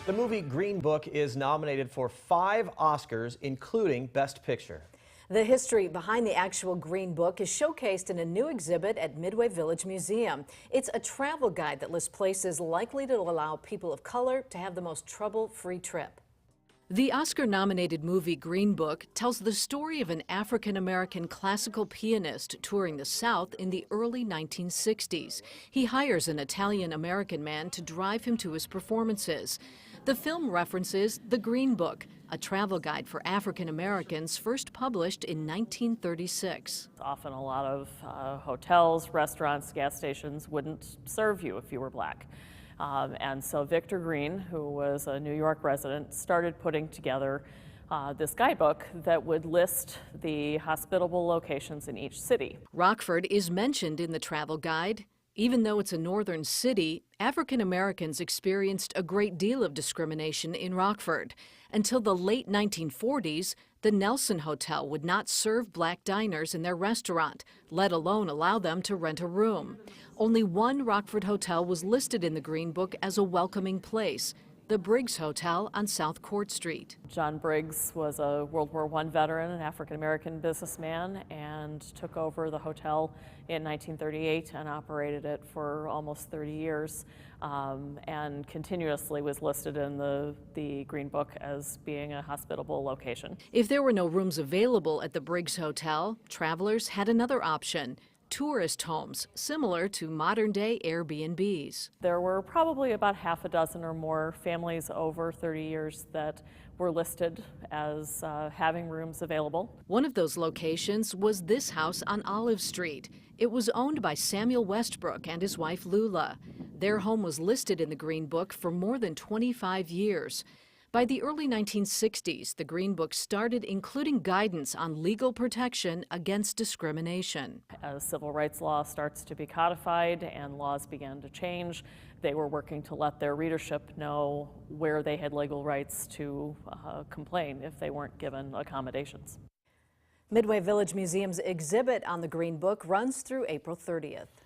The movie Green Book is nominated for 5 Oscars, including Best Picture. The history behind the actual Green Book is showcased in a new exhibit at Midway Village Museum. It's a travel guide that lists places likely to allow people of color to have the most trouble-free trip. The Oscar-nominated movie Green Book tells the story of an African-American classical pianist touring the South in the early 1960s. He hires an Italian-American man to drive him to his performances. The film references the Green Book, a travel guide for African Americans first published in 1936. Often a lot of hotels, restaurants, gas stations wouldn't serve you if you were black. And so Victor Green, who was a New York resident, started putting together this guidebook that would list the hospitable locations in each city. Rockford is mentioned in the travel guide. Even though it's a northern city, African Americans experienced a great deal of discrimination in Rockford. Until the late 1940s, the Nelson Hotel would not serve black diners in their restaurant, let alone allow them to rent a room. Only one Rockford hotel was listed in the Green Book as a welcoming place, the Briggs Hotel on South Court Street. John Briggs was a World War I veteran, an African-American businessman, and took over the hotel in 1938 and operated it for almost 30 years, and continuously was listed in the Green Book as being a hospitable location. If there were no rooms available at the Briggs Hotel, travelers had another option: tourist homes, similar to modern-day Airbnbs. There were probably about half a dozen or more families over 30 years that were listed as having rooms available. One of those locations was this house on Olive Street. It was owned by Samuel Westbrook and his wife Lula. Their home was listed in the Green Book for more than 25 years. By the early 1960s, the Green Book started including guidance on legal protection against discrimination. As civil rights law starts to be codified and laws began to change, they were working to let their readership know where they had legal rights to complain if they weren't given accommodations. Midway Village Museum's exhibit on the Green Book runs through April 30th.